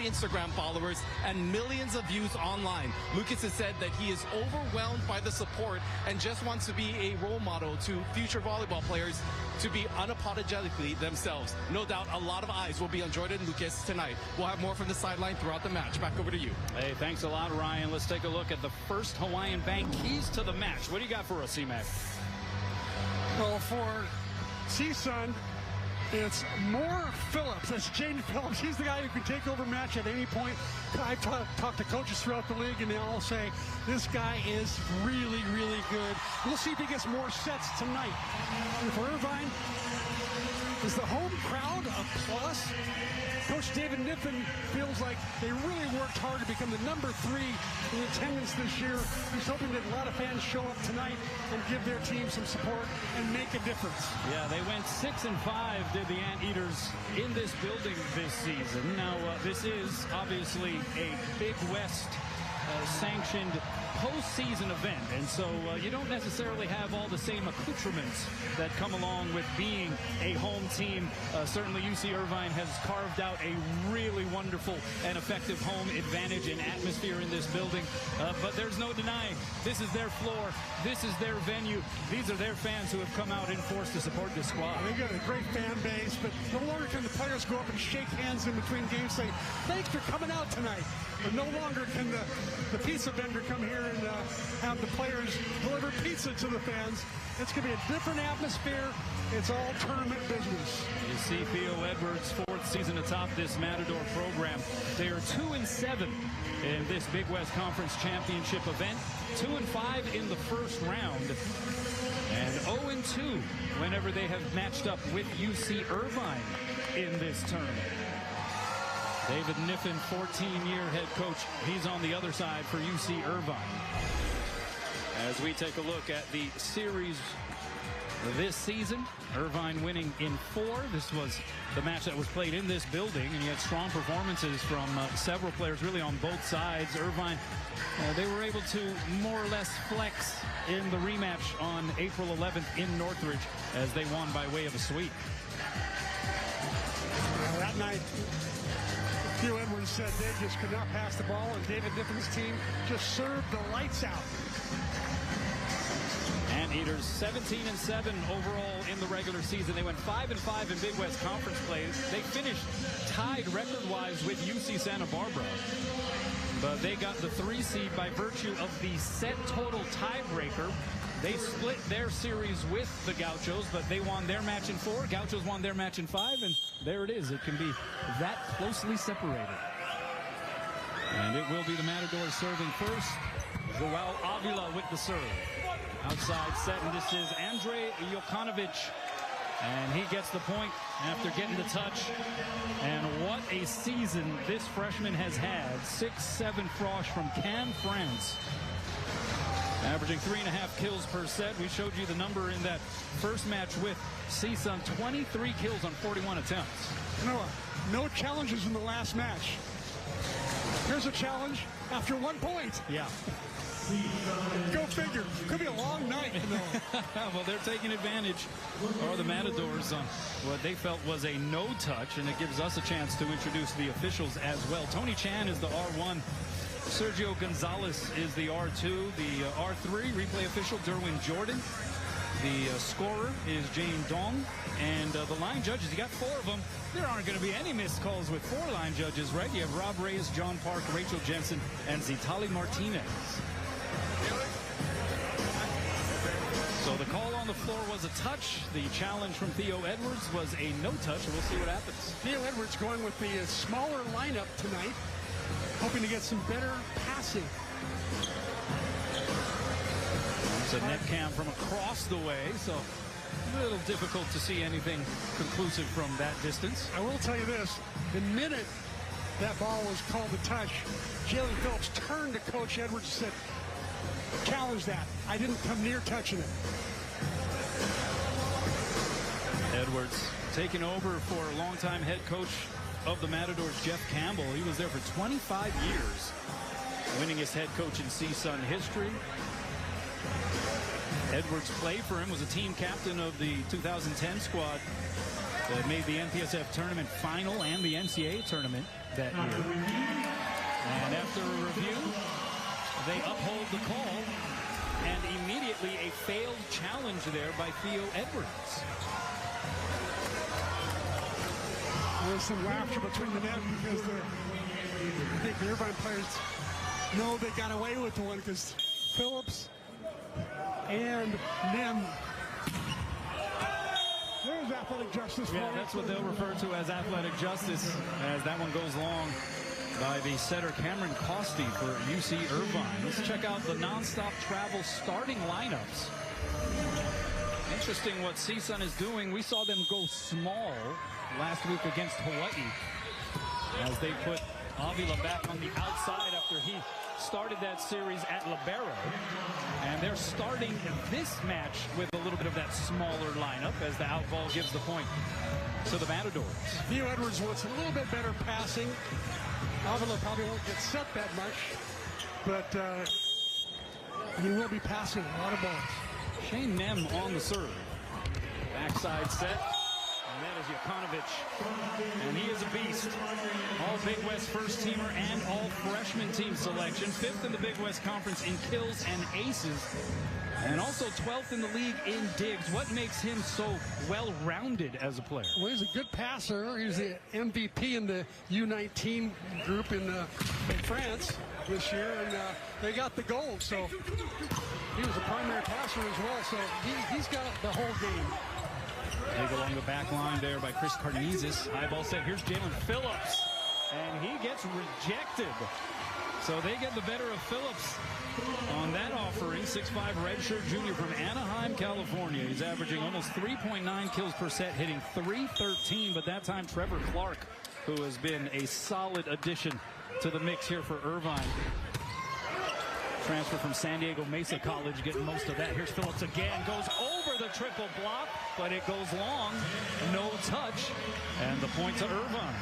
Instagram followers and millions of views online. Lucas has said that he is overwhelmed by the support and just wants to be a role model to future volleyball players to be unapologetically themselves. No doubt a lot of eyes will be on Jordan Lucas tonight. We'll have more from the sideline throughout the match. Back over to you. Hey, thanks a lot, Ryan. Let's take a look at the first Hawaiian Bank keys to the match. What do you got for us, C-Mac? Well, for CSUN, it's more Phillips. That's Jaden Phillips. He's the guy who can take over match at any point. I've talked to coaches throughout the league, and they all say this guy is really, really good. We'll see if he gets more sets tonight. And for Irvine, is the home crowd a plus? Coach David Niffen feels like they really worked hard to become the #3 in attendance this year. He's hoping that a lot of fans show up tonight and give their team some support and make a difference. Yeah, they went 6-5, did the Anteaters in this building this season. Now, this is obviously a Big West sanctioned postseason event, and so you don't necessarily have all the same accoutrements that come along with being a home team. Certainly UC Irvine has carved out a really wonderful and effective home advantage and atmosphere in this building, but there's no denying this is their floor, this is their venue, these are their fans who have come out in force to support this squad. They've got a great fan base, but no longer can the players go up and shake hands in between games, say thanks for coming out tonight. But no longer can the pizza vendor come here and have the players deliver pizza to the fans. It's going to be a different atmosphere. It's all tournament business. You see Theo Edwards' 4th season atop this Matador program. They are 2-7 in this Big West Conference Championship event. 2-5 in the first round. And 0-2 whenever they have matched up with UC Irvine in this tournament. David Niffen, 14-year head coach. He's on the other side for UC Irvine. As we take a look at the series this season, Irvine winning in 4. This was the match that was played in this building, and you had strong performances from several players really on both sides. Irvine, they were able to more or less flex in the rematch on April 11th in Northridge as they won by way of a sweep. That night, Theo Edwards said they just could not pass the ball, and David Niffen's team just served the lights out. Anteaters 17-7 overall in the regular season. They went 5-5 in Big West Conference play. They finished tied record-wise with UC Santa Barbara. But they got the 3 seed by virtue of the set total tiebreaker. They split their series with the Gauchos, but they won their match in 4. Gauchos won their match in 5, and there it is. It can be that closely separated. And it will be the Matadors serving first. Joao Avila with the serve. Outside set, and this is Andre Jokanovic. And he gets the point after getting the touch. And what a season this freshman has had. 6-7 frosh from Cannes, France. Averaging 3.5 kills per set. We showed you the number in that first match with CSUN. 23 kills on 41 attempts. No challenges in the last match. Here's a challenge after 1 point. Yeah. Go figure. Could be a long night. Well, they're taking advantage, or the Matadors, on what they felt was a no touch, and it gives us a chance to introduce the officials as well. Tony Chan is the R1. Sergio Gonzalez is the R2. The R3 replay official, Derwin Jordan. The scorer is Jane Dong. And the line judges, you got 4 of them. There aren't going to be any missed calls with 4 line judges, right? You have Rob Reyes, John Park, Rachel Jensen, and Zitali Martinez. So the call on the floor was a touch. The challenge from Theo Edwards was a no touch. We'll see what happens. Theo Edwards going with the smaller lineup tonight, hoping to get some better passing. It's a net cam from across the way, so a little difficult to see anything conclusive from that distance. I will tell you this, the minute that ball was called a touch, Jalen Phillips turned to Coach Edwards and said, challenge that. I didn't come near touching it. Edwards taking over for longtime head coach of the Matadors, Jeff Campbell. He was there for 25 years, winningest head coach in CSUN history. Edwards played for him, was a team captain of the 2010 squad that made the NPSF tournament final and the NCAA tournament that year. after a review, they uphold the call, and immediately a failed challenge there by Theo Edwards. There's some laughter between the net because I think the Irvine players know they got away with the one because Phillips and Nim. There's athletic justice. Yeah, that's what they'll refer to as athletic justice, as that one goes long by the setter Cameron Costi for UC Irvine. Let's check out the nonstop travel starting lineups. Interesting what CSUN is doing. We saw them go small last week against Hawaii as they put Avila back on the outside after he started that series at libero. And they're starting this match with a little bit of that smaller lineup as the out ball gives the point to the Matadors. Theo Edwards wants a little bit better passing. Avila probably won't get set that much, but he will be passing a lot of balls. Shane Nem on the serve. Backside set. And that is Jokanovic. And he is a beast. All Big West first teamer and all freshman team selection. 5th in the Big West Conference in kills and aces. And also 12th in the league in digs. What makes him so well-rounded as a player? Well, he's a good passer. He's the MVP in the U19 group in France this year, and they got the gold. So he was a primary passer as well. So he's got the whole game. Dig along the back line there by Chris Carnizes. High ball set. Here's Jalen Phillips, and he gets rejected. So they get the better of Phillips on that offering. 6'5" redshirt junior from Anaheim, California. He's averaging almost 3.9 kills per set, hitting .313. But that time, Trevor Clark, who has been a solid addition to the mix here for Irvine. Transfer from San Diego Mesa College, getting most of that. Here's Phillips again, goes over the triple block, but it goes long, no touch, and the point to Irvine.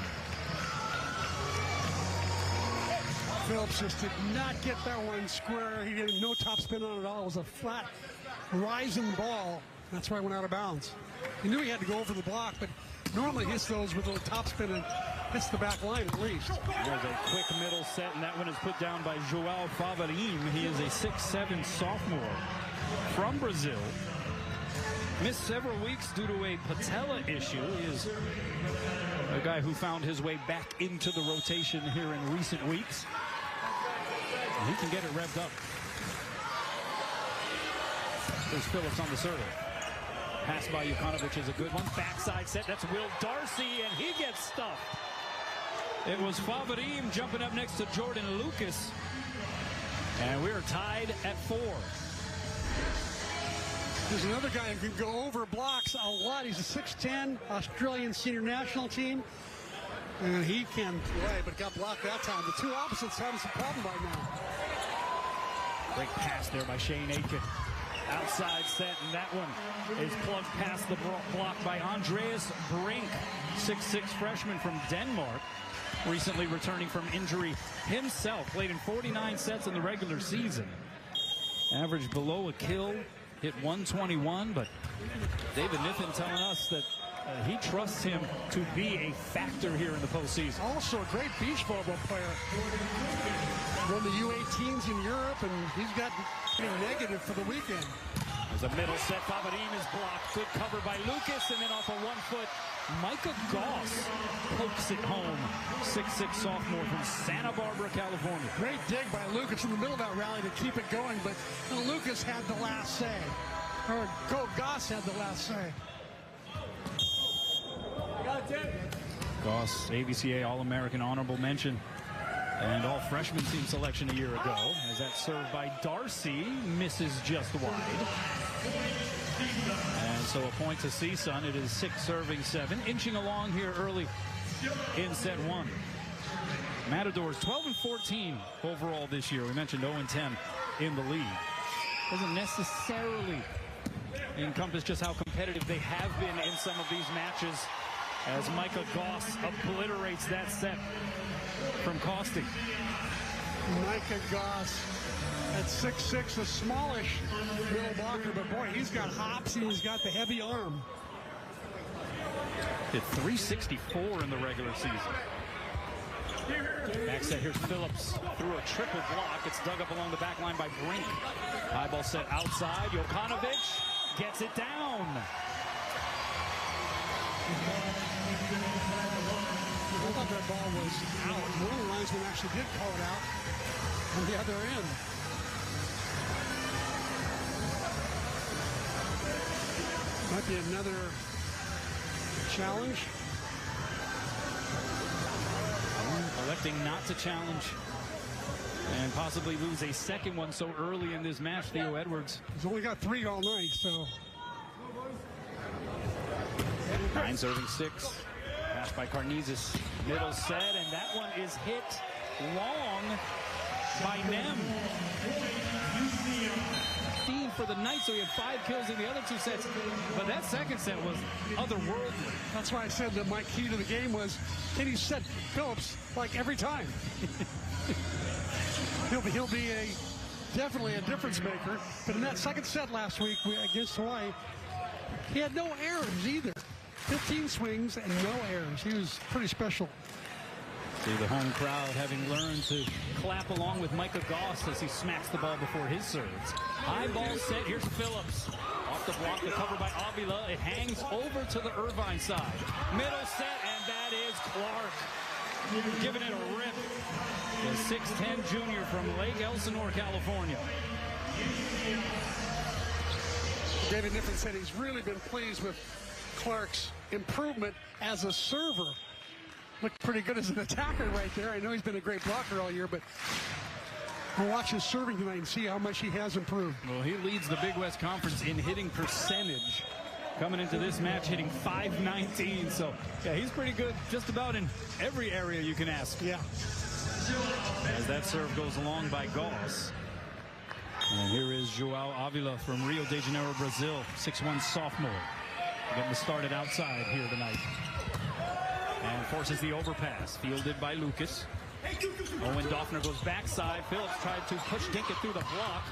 Phillips just did not get that one square. He had no top spin on it at all. It was a flat, rising ball. That's why it went out of bounds. He knew he had to go over the block, but normally hits those with a little top spin and hits the back line at least. There's a quick middle set, and that one is put down by João Favarim. He is a 6'7" sophomore from Brazil. Missed several weeks due to a patella issue. He is a guy who found his way back into the rotation here in recent weeks. He can get it revved up. There's Phillips on the serve. Pass by Jokanovic is a good one. Backside set. That's Will Darcy, and he gets stuffed. It was Favarim jumping up next to Jordan Lucas. And we're tied at 4. There's another guy who can go over blocks a lot. He's a 6'10" Australian senior national team. And he can play, but got blocked that time. The two opposites having some problem right now. Great pass there by Shane Aiken. Outside set, and that one is plugged past the block by Andreas Brink, 6'6" freshman from Denmark, recently returning from injury himself. Played in 49 sets in the regular season. Averaged below a kill, hit 121, but David Niffen telling us that he trusts him to be a factor here in the postseason. Also a great beach volleyball player. Won the U18s in Europe, and he's got negative for the weekend. There's a middle set. Favarim is blocked. Good cover by Lucas, and then off a 1 foot, Micah Goss pokes it home. 6'6" sophomore from Santa Barbara, California. Great dig by Lucas in the middle of that rally to keep it going, but Lucas had the last say. Or Goss had the last say. Goss, AVCA All-American honorable mention and all freshman team selection a year ago. As that served by Darcy misses just wide. And so a point to CSUN. It is 6-7, inching along here early in set 1. Matadors 12-14 overall this year. We mentioned 0-10 in the league. Doesn't necessarily encompass just how competitive they have been in some of these matches, as Micah Goss obliterates that set from Costi. Micah Goss at 6'6", a smallish middle blocker, but boy, he's got hops and he's got the heavy arm. Hit 364 in the regular season. Back set, here's Phillips through a triple block. It's dug up along the back line by Brink. High ball set outside. Jokanovic gets it down. I thought that ball was out. One of the linesmen actually did call it out on the other end. Might be another challenge. Electing not to challenge and possibly lose a second one so early in this match, Theo Edwards. He's only got 3 all night, so. 9 serving 6. Pass by Karnizis. Middle set, and that one is hit long by Nem. For the night, so he had 5 kills in the other 2 sets. But that second set was otherworldly. That's why I said that my key to the game was, can he set Phillips like every time? he'll be definitely a difference maker. But in that second set last week against Hawaii, he had no errors either. 15 swings and no errors. He was pretty special. See the home crowd having learned to clap along with Micah Goss as he smacks the ball before his serves. High ball set. Here's Phillips. Off the block, the cover by Avila. It hangs over to the Irvine side. Middle set, and that is Clark. Giving it a rip. The 6'10 junior from Lake Elsinore, California. David Niffen said he's really been pleased with Clark's improvement as a server. Looked pretty good as an attacker right there. I know he's been a great blocker all year, but we'll watch his serving tonight and see how much he has improved. Well, he leads the Big West Conference in hitting percentage. Coming into this match, hitting .519. So, yeah, he's pretty good just about in every area you can ask. Yeah. As that serve goes along by Goss. And here is Joao Avila from Rio de Janeiro, Brazil. 6'1 sophomore. Getting started outside here tonight. And forces the overpass, fielded by Lucas. Owen Doffner goes backside. Phillips tried to push Dinkett through the block.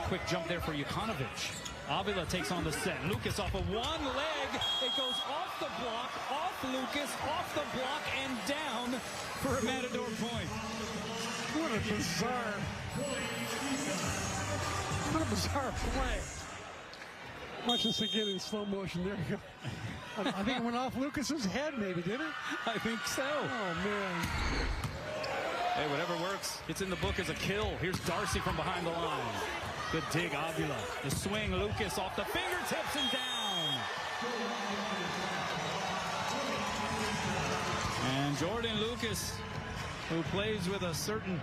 Quick jump there for Jokanovic. Avila takes on the set. Lucas off of one leg. It goes off the block, off Lucas, off the block, and down for a Matador point. What a bizarre play. Watch this again in slow motion. There you go. I think it went off Lucas's head, maybe, did it? I think so. Oh, man. Hey, whatever works. It's in the book as a kill. Here's Darcy from behind the line. Good dig, Avila. The swing, Lucas off the fingertips and down. And Jordan Lucas, who plays with a certain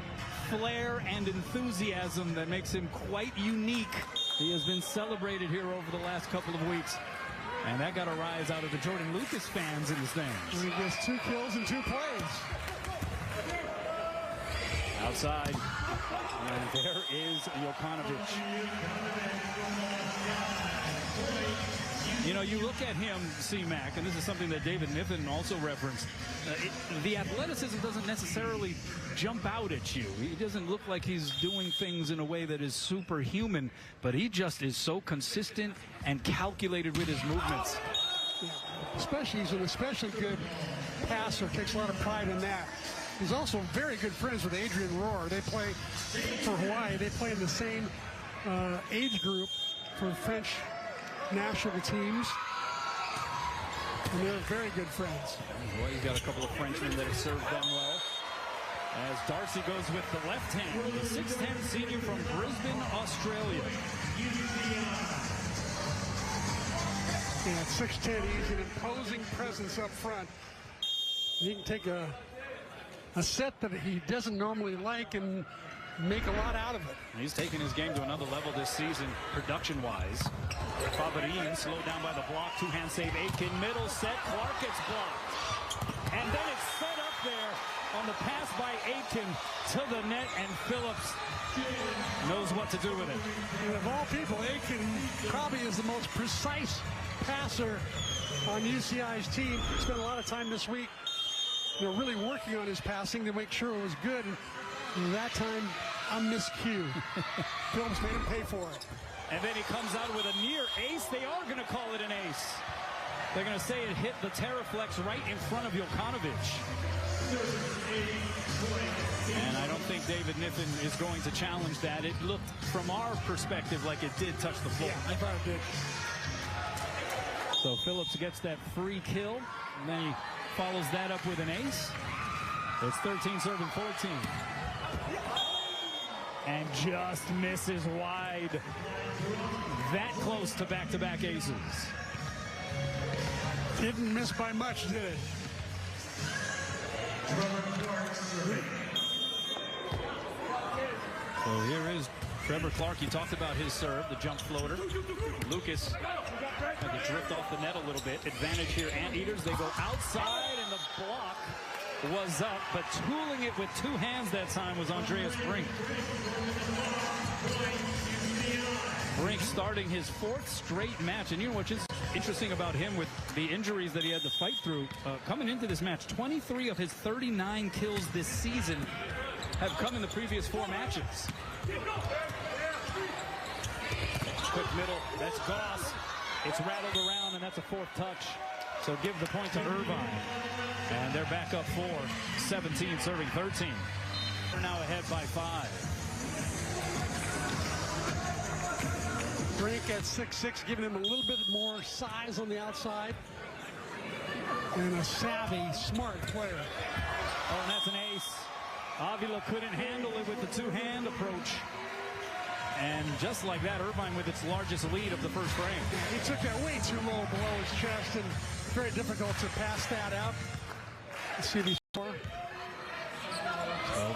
flair and enthusiasm that makes him quite unique. He has been celebrated here over the last couple of weeks. And that got a rise out of the Jordan Lucas fans in the stands. He gets 2 kills in 2 plays. Outside. And there is Jokanovic. You know, you look at him, C-Mac, and this is something that David Niffen also referenced. The athleticism doesn't necessarily jump out at you. He doesn't look like he's doing things in a way that is superhuman, but he just is so consistent and calculated with his movements. Yeah. He's an especially good passer, takes a lot of pride in that. He's also very good friends with Adrian Rohr. They play for Hawaii. They play in the same age group for French national teams. And they're very good friends. Well, he's got a couple of Frenchmen that have served them well. As Darcy goes with the left hand, the 6'10 senior from Brisbane, Australia. Yeah, at 6'10, he's an imposing presence up front. He can take a set that he doesn't normally like and make a lot out of it. He's taken his game to another level this season, production-wise. Faberin slowed down by the block. 2-hand save. Aitken middle set. Clark gets blocked. And then it's set up there on the pass by Aitken to the net, and Phillips knows what to do with it. And of all people, Aitken probably is the most precise passer on UCI's team. Spent a lot of time this week, really working on his passing to make sure it was good. And that time, a miscue. Phillips made him pay for it. And then he comes out with a near ace. They are going to call it an ace. They're going to say it hit the Terraflex right in front of Jokanovic. And I don't think David Niffen is going to challenge that. It looked, from our perspective, like it did touch the floor. Yeah, I thought it did. So Phillips gets that free kill, and then he follows that up with an ace. It's 13 serving 14. And just misses wide. That close to back-to-back aces. Didn't miss by much, did it? So here is Trevor Clark. He talked about his serve, the jump floater. Lucas had to drift off the net a little bit. Advantage here, Anteaters. They go outside, and the block was up, but tooling it with two hands that time was Andreas Brink. Brink starting his fourth straight match. And you know what's interesting about him with the injuries that he had to fight through coming into this match? 23 of his 39 kills this season have come in the previous 4 matches. Quick middle, that's Goss. It's rattled around, and that's a 4th touch. So give the point to Irvine. And they're back up 4, 17 serving 13. They're now ahead by 5. Brink at 6'6", giving him a little bit more size on the outside. And a savvy, smart player. Oh, and that's an ace. Avila couldn't handle it with the two-hand approach. And just like that, Irvine with its largest lead of the first frame. He took that way too low below his chest, and very difficult to pass that out. Let's see if he's 12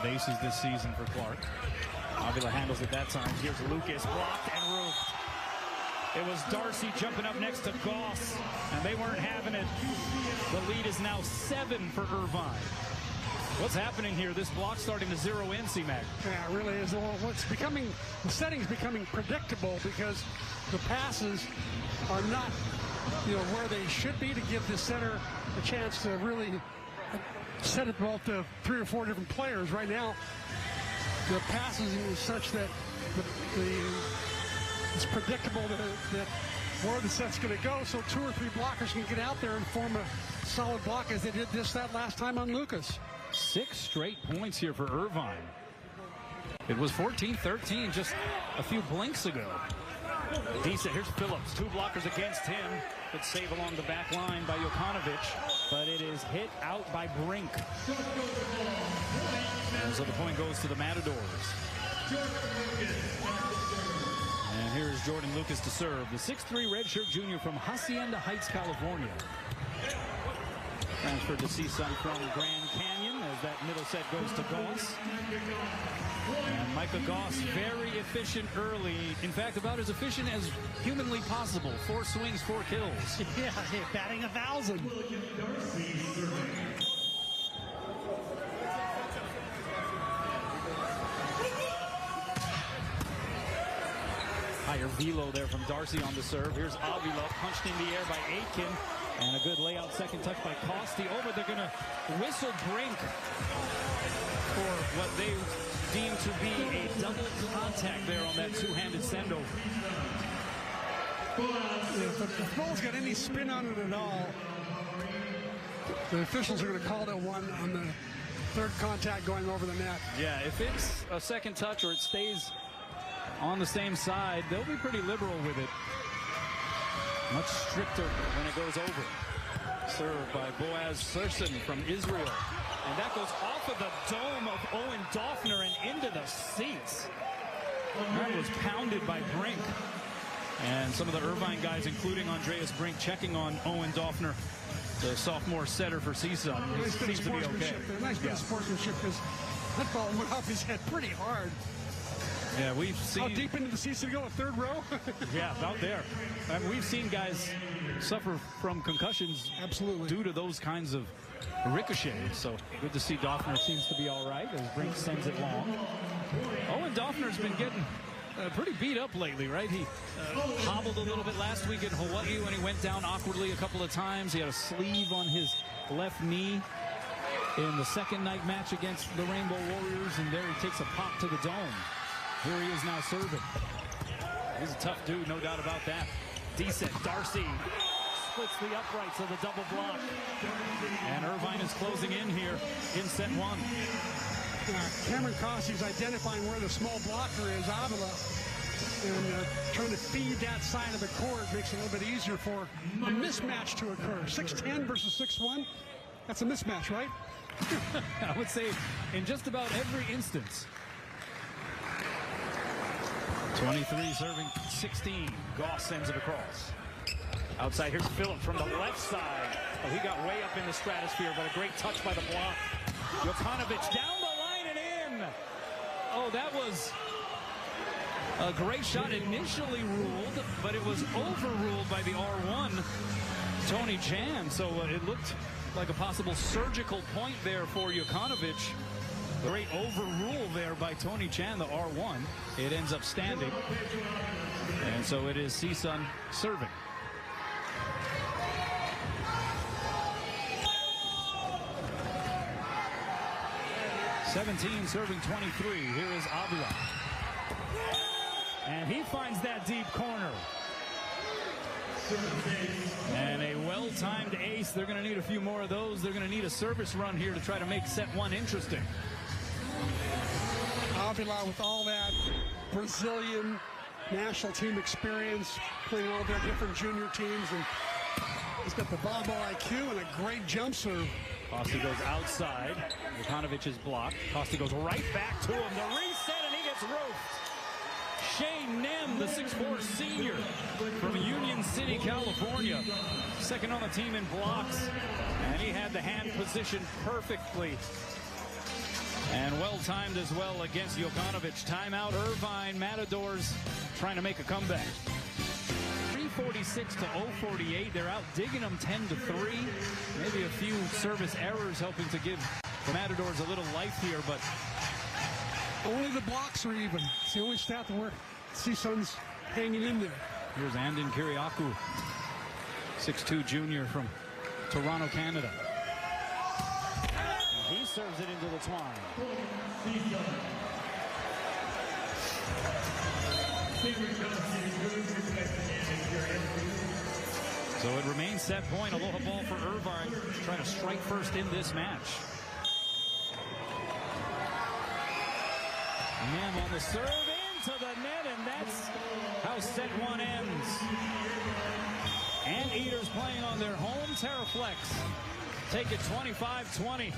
aces this season for Clark. Avila handles it that time. Here's Lucas, blocked and roofed. It was Darcy jumping up next to Goss, and they weren't having it. The lead is now 7 for Irvine. What's happening here? This block starting to zero in, C-Mac. Yeah, it really is. Well, the setting's becoming predictable because the passes are not, where they should be to give the center a chance to really set it both to 3 or 4 different players. Right now, the passes is such that it's predictable that where the set's going to go, so 2 or 3 blockers can get out there and form a solid block as they did that last time on Lucas. 6 straight points here for Irvine. It was 14-13 just a few blinks ago. Decent. Here's Phillips. 2 blockers against him. Good save along the back line by Jokanovic, but it is hit out by Brink. And so the point goes to the Matadors. And here's Jordan Lucas to serve. The 6'3" redshirt junior from Hacienda Heights, California. Transferred to CSUN from Grand Canyon as that middle set goes to Goss. And Micah Goss, very efficient early. In fact, about as efficient as humanly possible. 4 swings, 4 kills. Yeah, batting 1,000. Higher velo there from Darcy on the serve. Here's Avila, punched in the air by Aitken. And a good layout second touch by Costi. Over, they're going to whistle Brink for what they deem to be a double contact there on that two-handed send-over. If the ball's got any spin on it at all, the officials are going to call that one on the 3rd contact going over the net. Yeah, if it's a second touch or it stays on the same side, they'll be pretty liberal with it. Much stricter when it goes over. Served by Boaz Surson from Israel. And that goes off of the dome of Owen Doffner and into the seats. That was pounded by Brink. And some of the Irvine guys, including Andreas Brink, checking on Owen Doffner, the sophomore setter for CSUN. Nice bit of Seems to be okay. Nice bit of sportsmanship, because that ball went off his head pretty hard. Yeah, we've seen... How deep into the seats did it go? A 3rd row? Yeah, about there. And we've seen guys suffer from concussions absolutely due to those kinds of ricochets. So good to see Doffner seems to be all right as Brink sends it long. Owen Doffner's been getting pretty beat up lately, right? He hobbled a little bit last week in Hawaii when he went down awkwardly a couple of times. He had a sleeve on his left knee in the second night match against the Rainbow Warriors, and there he takes a pop to the dome. Here he is now serving. He's a tough dude, no doubt about that. Decent. Darcy splits the uprights of the double block. And Irvine is closing in here in set one. Cameron Cossey's identifying where the small blocker is, Avila, and trying to feed that side of the court makes it a little bit easier for a mismatch to occur. 6'10 versus 6'1. That's a mismatch, right? I would say in just about every instance. 23 serving 16. Goss sends it across. Outside, here's Phillip from the left side. Oh, he got way up in the stratosphere, but a great touch by the block. Jokanovic down the line and in. Oh, that was a great shot initially ruled, but it was overruled by the R1, Tony Chan. So it looked like a possible surgical point there for Jokanovic. Great overrule there by Tony Chan, the R1. It ends up standing. And so it is CSUN serving. (17) serving 23. Here is Avila. And he finds that deep corner. And a well-timed ace. They're going to need a few more of those. They're going to need a service run here to try to make set one interesting. Avila with all that Brazilian national team experience, playing all their different junior teams, and he's got the volleyball IQ and a great jump serve. Costa goes outside. Jokanovic is blocked. Costa goes right back to him. The reset, and he gets roofed. Shane Nem, the 6'4 senior from Union City, California. Second on the team in blocks. And he had the hand position perfectly. And well-timed as well against Jokanovic. Timeout, Irvine Matadors trying to make a comeback. 346 to 048. They're out digging them 10-3. Maybe a few service errors helping to give the Matadors a little life here, but only the blocks are even. It's the only stat where CSUN's hanging in there. Here's Andin Kiriakou, 6'2 junior from Toronto, Canada. And he serves it into the twine. So it remains set point. Aloha ball for Irvine, trying to strike first in this match. Nem on the serve into the net, and that's how set one ends. Anteaters playing on their home Terraflex. Take it 25-20.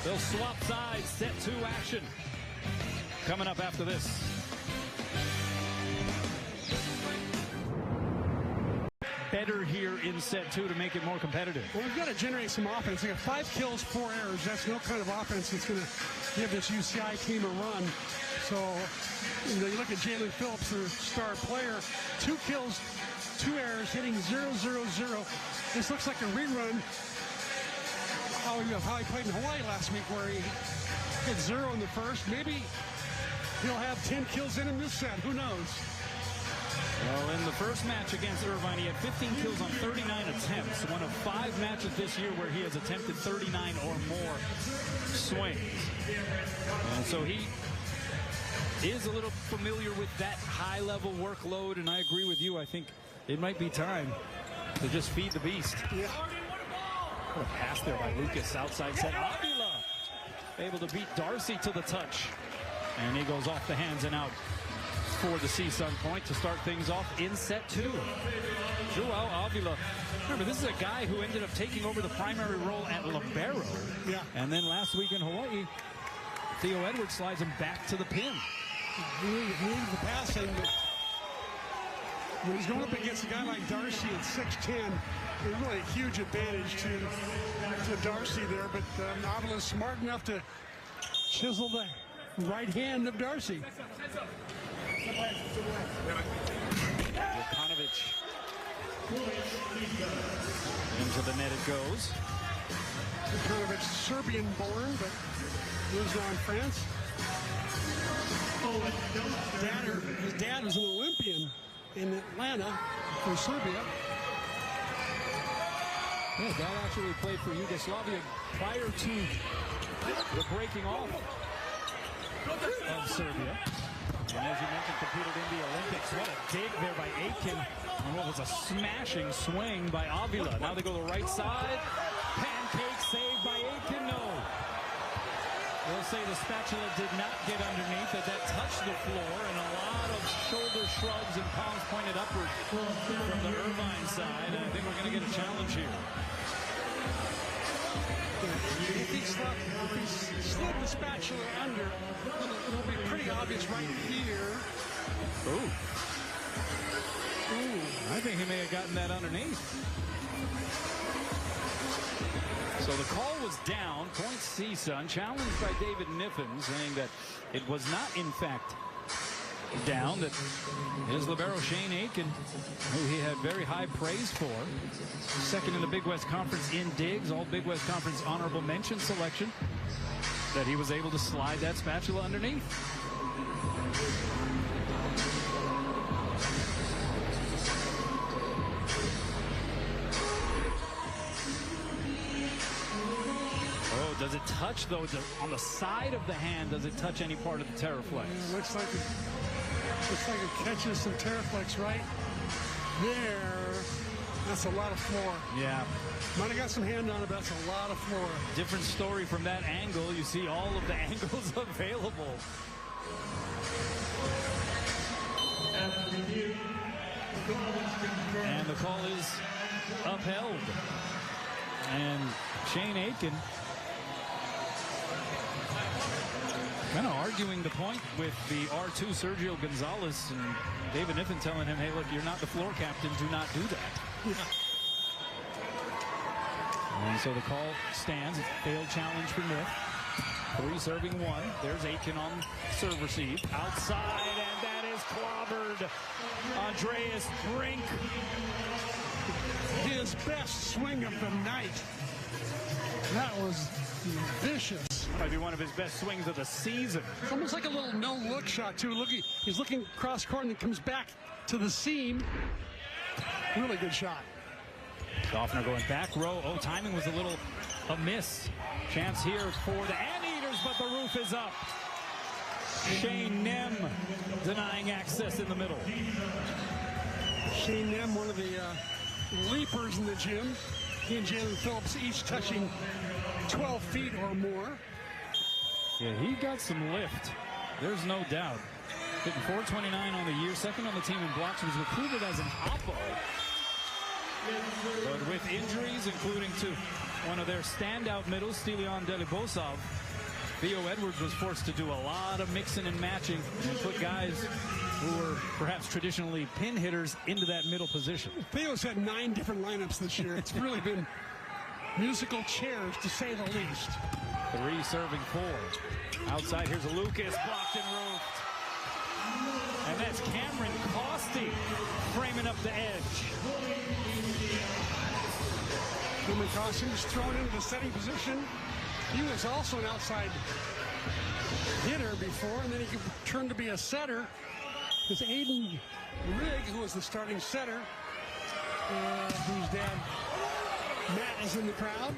They'll swap sides, set two action. Coming up after this. Better here in set two to make it more competitive. Well, we've got to generate some offense. They got 5 kills, 4 errors. That's no kind of offense that's going to give this UCI team a run. So, you look at Jalen Phillips, their star player, 2 kills, 2 errors, hitting 0-0-0. This looks like a rerun of how he played in Hawaii last week, where he hit 0 in the first. Maybe he'll have 10 kills in him this set. Who knows? Well, in the first match against Irvine, he had 15 kills on 39 attempts. One of 5 matches this year where he has attempted 39 or more swings. And so he is a little familiar with that high-level workload, and I agree with you. I think it might be time to just feed the beast. Yeah. What a pass there by Lucas. Outside set. Avila able to beat Darcy to the touch. And he goes off the hands and out for the CSUN point to start things off in set two. Joao Avila. Remember, this is a guy who ended up taking over the primary role at libero. Yeah. And then last week in Hawaii, Theo Edwards slides him back to the pin. He needs the passing, but when he's going up against a guy like Darcy at 6'10", there's really a huge advantage to Darcy there, but Avila's smart enough to chisel the right hand of Darcy. Jokanovic. Into the net it goes. Jokanovic, Serbian-born, but lives now in France. His dad was an Olympian in Atlanta for Serbia. Yeah, dad actually played for Yugoslavia prior to the breaking off of Serbia. And as you mentioned, competed in the Olympics. What a dig there by Aitken. And what was a smashing swing by Avila. Now they go to the right side. Pancake saved by Aiken. No. They'll say the spatula did not get underneath, that touched the floor, and a lot of shoulder shrugs and palms pointed upward from the Irvine side. And I think we're going to get a challenge here. If he slid the spatula under, it'll be pretty obvious right here. Ooh. I think he may have gotten that underneath. So the call was down. Point CSUN, challenged by David Niffen, saying that it was not, in fact, down. That his libero Shane Aiken, who he had very high praise for, second in the Big West Conference in digs, all Big West Conference honorable mention selection, that he was able to slide that spatula underneath. Does it touch, though, on the side of the hand? Does it touch any part of the Terraflex? Yeah, looks like it catches some Terraflex right there. That's a lot of floor. Yeah. Might have got some hand on it, but that's a lot of floor. Different story from that angle. You see all of the angles available. And the call is upheld. And Shane Aiken kind of arguing the point with the R2 Sergio Gonzalez, and David Niffen telling him, hey, look, you're not the floor captain. Do not do that. And so the call stands. Failed challenge for Niff. 3 serving 1. There's Aiken on serve receive. Outside, and that is clobbered. Andreas Brink. His best swing of the night. That was vicious. Might be one of his best swings of the season. It's almost like a little no-look shot, too. He's looking cross court and then comes back to the seam. Really good shot. Goffner going back row. Oh, timing was a little amiss. Chance here for the Anteaters, but the roof is up. Shane Nem denying access in the middle. Shane Nem, one of the leapers in the gym. He and Jalen Phillips each touching 12 feet or more. Yeah, he got some lift. There's no doubt. Hitting .429 on the year, second on the team in blocks, was recruited as an oppo. But with injuries, including to one of their standout middles, Stelion Delibosov, Theo Edwards was forced to do a lot of mixing and matching and put guys who were perhaps traditionally pin hitters into that middle position. Theo's had 9 different lineups this year. It's really been musical chairs, to say the least. 3 serving 4. Outside, here's a Lucas, blocked and roofed. And that's Cameron Costi framing up the edge. Cameron Costi was thrown into the setting position. He was also an outside hitter before, and then he turned to be a setter. It's Aiden Rigg, who was the starting setter, whose dad, Matt, is in the crowd.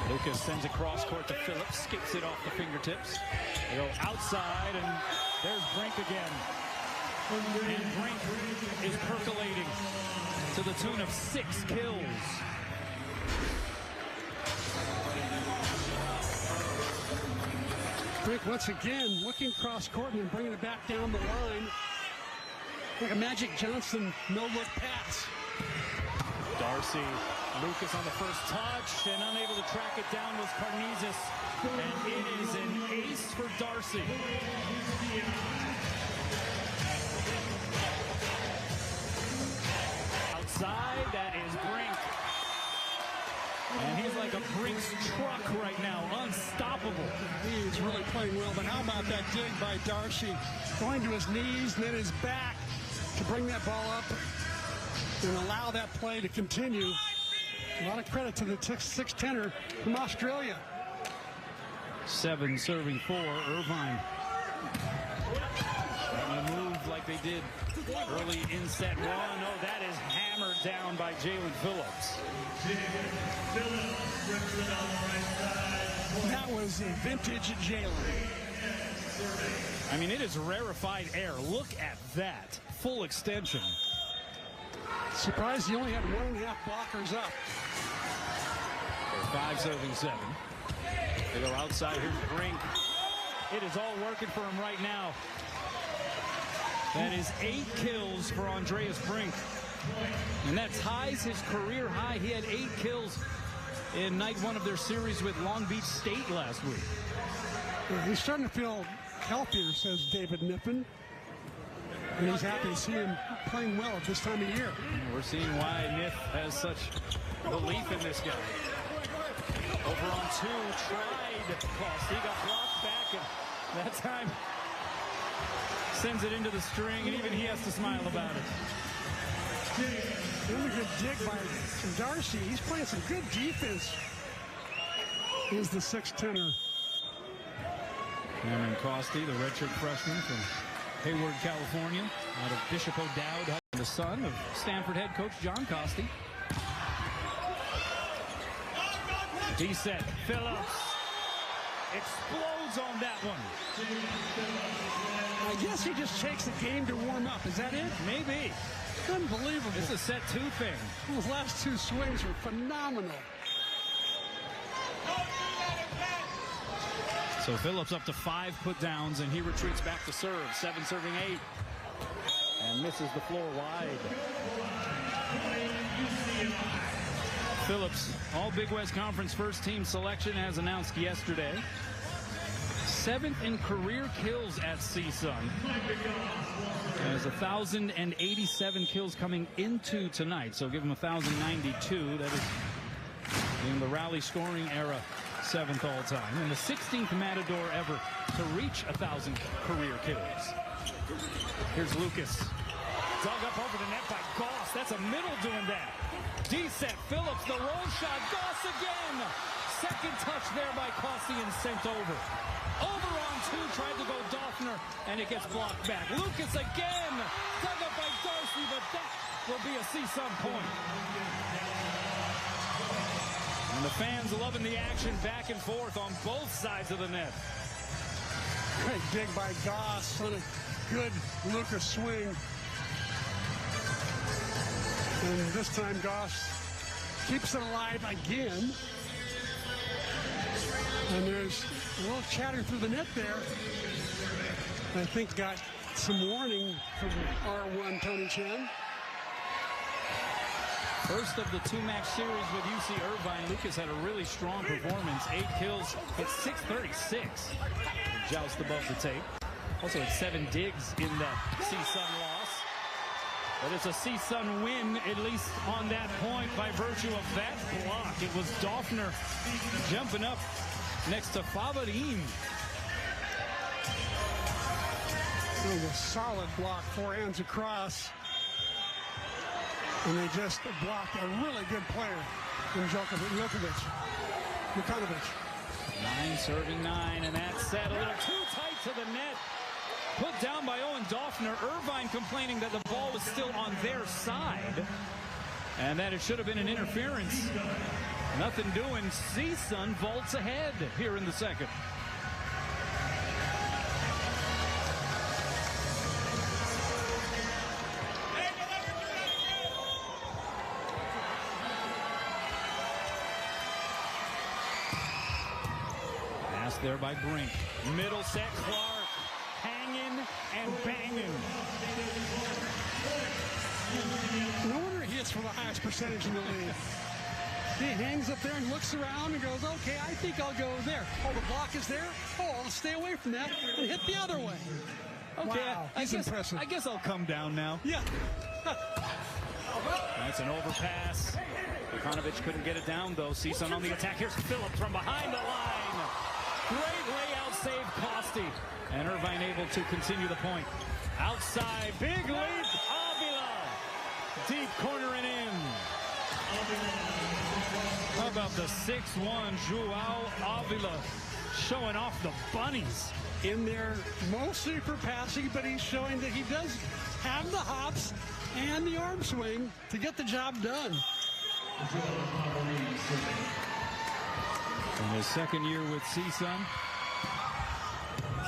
Lucas sends it cross court to Phillips, skips it off the fingertips. They go outside, and there's Brink again. And Brink is percolating to the tune of 6 kills. Brink once again looking cross court and then bringing it back down the line. Like a Magic Johnson no-look pass. Darcy, Lucas on the first touch, and unable to track it down was Carnizes. And it is an ace for Darcy. Outside, that is Brink. And he's like a Brink's truck right now, unstoppable. He's really playing well, but how about that dig by Darcy? Going to his knees and then his back to bring that ball up and allow that play to continue. A lot of credit to the 6'10" from Australia. 7 serving 4, Irvine. And a move like they did early in set 1. Oh, that is hammered down by Jalen Phillips. That was vintage Jalen. I mean, it is rarefied air. Look at that. Full extension. Surprised he only had 1.5 blockers up. 5 serving 7. They go outside. Here's Brink. It is all working for him right now. That is 8 kills for Andreas Brink. And that ties his career high. He had 8 kills in night 1 of their series with Long Beach State last week. He's starting to feel healthier, says David Nippen. And he's happy to see him playing well at this time of year. We're seeing why Niff has such belief in this guy. Over on 2, tried Costi, got blocked back, and that time sends it into the string, and even he has to smile about it. Really good dig by Darcy. He's playing some good defense. He's the 6'10"er. Cameron Costi, the redshirt freshman from Hayward, California, out of Bishop O'Dowd, the son of Stanford head coach John Costi. D-set, Phillips explodes on that one. I guess he just takes the game to warm up. Is that it? Maybe. Unbelievable. It's a set 2 thing. Those last 2 swings were phenomenal. So Phillips up to 5 put downs, and he retreats back to serve. 7 serving 8. And misses the floor wide. Phillips, all Big West Conference first team selection as announced yesterday. 7th in career kills at CSUN. Has 1,087 kills coming into tonight. So give him 1,092. That is in the rally scoring era. 7th all time, and the 16th Matador ever to reach 1,000 career kills. Here's Lucas. Dug up over the net by Goss. That's a middle doing that. D-set, Phillips, the roll shot. Goss again. Second touch there by Costi and sent over. Over on 2, tried to go Doffner, and it gets blocked back. Lucas again. Dug up by Darcy, but that will be a CSUN point. And the fans loving the action back and forth on both sides of the net. Great dig by Goss on a good Lucas swing. And this time Goss keeps it alive again. And there's a little chatter through the net there. I think got some warning from R1 Tony Chen. First of the 2-match series with UC Irvine, Lucas had a really strong performance. 8 kills at 636. Joust above the tape. Also had 7 digs in that CSUN loss. But it's a CSUN win, at least on that point, by virtue of that block. It was Doffner jumping up next to Favarin. It was a solid block, 4 hands across. And they just blocked a really good player in Jokanovic. 9 serving 9, and that set a little too tight to the net. Put down by Owen Doffner. Irvine complaining that the ball was still on their side and that it should have been an interference. Nothing doing. CSUN vaults ahead here in the second. There by Brink. Middle set, Clark hanging and banging. No wonder he hits for the highest percentage in the league. He hangs up there and looks around and goes, okay, I think I'll go there. Oh, the block is there? Oh, I'll stay away from that and hit the other way. Okay, wow, he's impressive. I guess I'll come down now. Yeah. That's an overpass. Ivanovic couldn't get it down, though. CSUN on the attack. Here's Phillips from behind the line. Great layout save, Costi. And Irvine able to continue the point. Outside, big leap, Avila. Deep corner and in. How about the 6'1" Joao Avila showing off the bunnies. In there mostly for passing, but he's showing that he does have the hops and the arm swing to get the job done. In his second year with CSUN,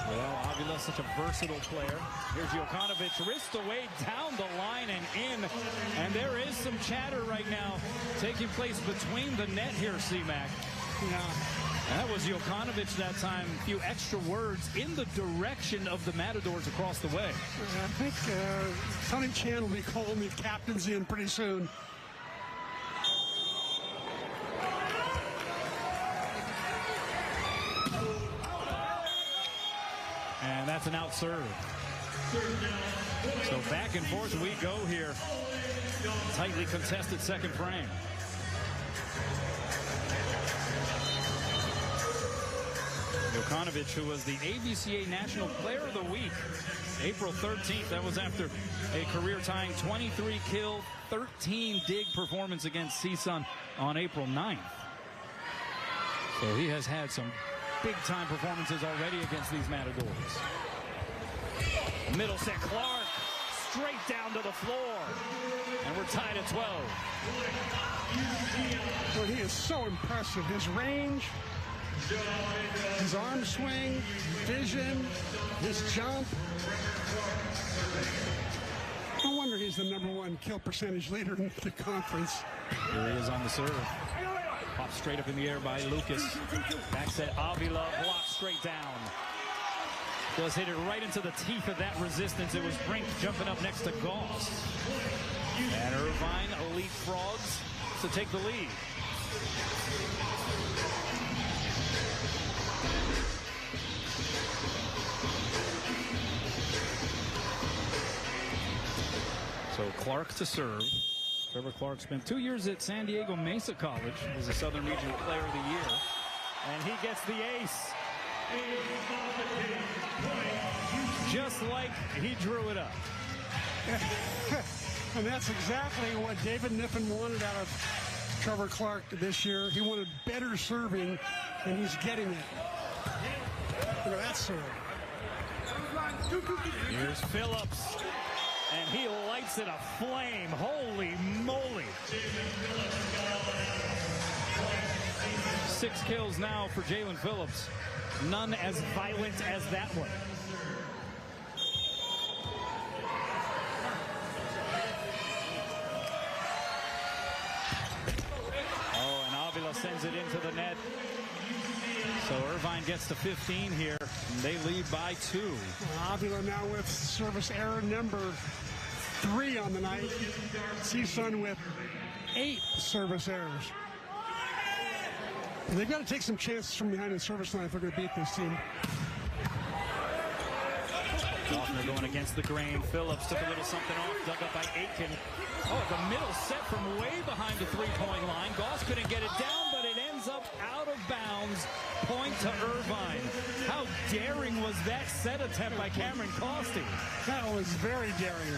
well, Avila Avila, such a versatile player. Here's Jokanovic, wrist away, down the line and in. And there is some chatter right now taking place between the net here, C-Mac. Yeah. That was Jokanovic that time. A few extra words in the direction of the Matadors across the way. I think Tony Chan will be calling the captains in pretty soon. And that's an out serve. So back and forth we go here. Tightly contested second frame. Jokanovic, who was the AVCA National Player of the Week, April 13th. That was after a career-tying 23-kill, 13-dig performance against CSUN on April 9th. So he has had some big-time performances already against these Matadors. Middle set, Clark, straight down to the floor. And we're tied at 12. Well, he is so impressive. His range, his arm swing, vision, his jump. No wonder he's the #1 kill percentage leader in the conference. Here he is on the serve. Popped straight up in the air by Lucas. Back set, Avila, blocked straight down. Does hit it right into the teeth of that resistance. It was Brink jumping up next to Goss. And Irvine, elite frogs, to take the lead. So Clark to serve. Trevor Clark spent 2 years at San Diego Mesa College as a Southern Regional Player of the Year. And he gets the ace. Just like he drew it up. And that's exactly what David Niffen wanted out of Trevor Clark this year. He wanted better serving, and he's getting it. Look at that serve. Here's Phillips. And he lights it aflame. Holy moly. 6 kills now for Jalen Phillips. None as violent as that one. Oh, and Avila sends it into the net. So Irvine gets to 15 here. And they lead by 2. Avila now with service error number 3 on the night. CSUN with 8 service errors. And they've got to take some chances from behind the service line if they're going to beat this team. Goffner going against the grain. Phillips took a little something off, dug up by Aitken. Oh, the middle set from way behind the three-point line. Goss couldn't get it down, but it ends up out of bounds. Point to Irvine. How daring was that set attempt by Cameron Costi? That was very daring.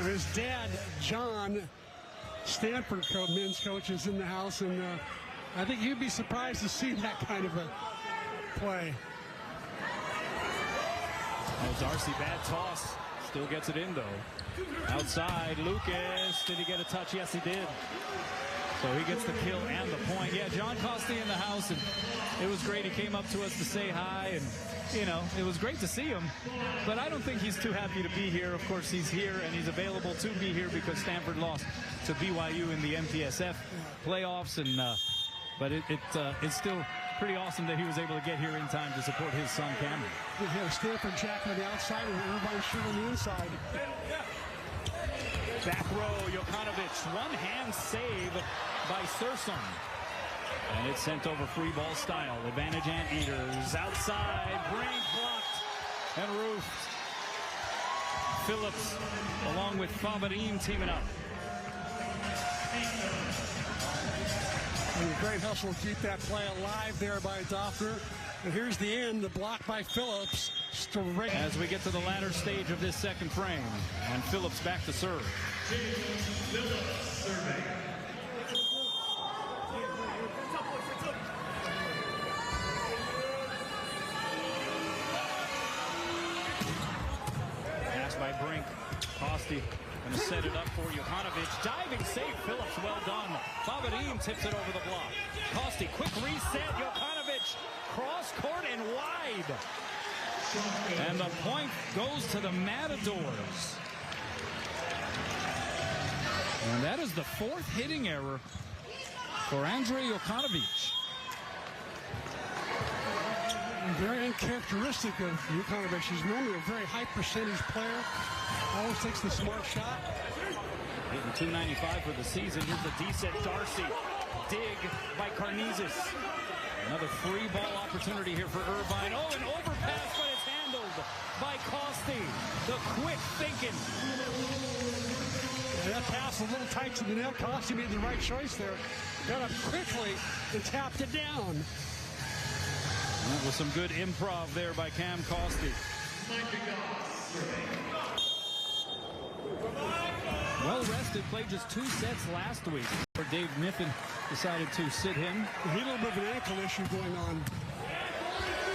His dad, John, Stanford men's coach, is in the house, and I think you'd be surprised to see that kind of a play. Oh, Darcy, bad toss. Still gets it in, though. Outside, Lucas. Did he get a touch? Yes, he did. So he gets the kill and the point. Yeah, John Costi in the house, and it was great. He came up to us to say hi, and, you know, it was great to see him. But I don't think he's too happy to be here. Of course, he's here, and he's available to be here because Stanford lost to BYU in the MTSF playoffs. And but it's still pretty awesome that he was able to get here in time to support his son, Cameron. We have Stanford Jack on the outside and Irvine Shirt on the inside. Back row, Jokanovic, one-hand save by Sursum. And it's sent over free ball style. Advantage Anteaters. Outside, Brink blocked and roofed. Phillips along with Favadim teaming up. And a great hustle to keep that play alive there by Doffner. And here's the end, the block by Phillips. Straight. As we get to the latter stage of this second frame, and Phillips back to serve. Pass by Brink. Costi going to set it up for Jokanovic. Diving save, Phillips, well done. Favadim tips it over the block. Costi, quick reset. Jokanovic, cross lead. And the point goes to the Matadors. And that is the 4th hitting error for Andrei Jokanovic. Very uncharacteristic of Jokanovic. He's normally a very high percentage player. Always takes the smart shot. Hitting .295 for the season. Here's the decent Darcy. Dig by Karnizis. Another free ball opportunity here for Irvine. Oh, an overpass, but it's handled by Costi. The quick thinking. Yeah, that pass a little tight to the net. Costi made the right choice there. Got up quickly and tapped it down. That was some good improv there by Cam Costi. Well rested, played just 2 sets last week. Dave Niffen decided to sit him. He had a little bit of an ankle issue going on.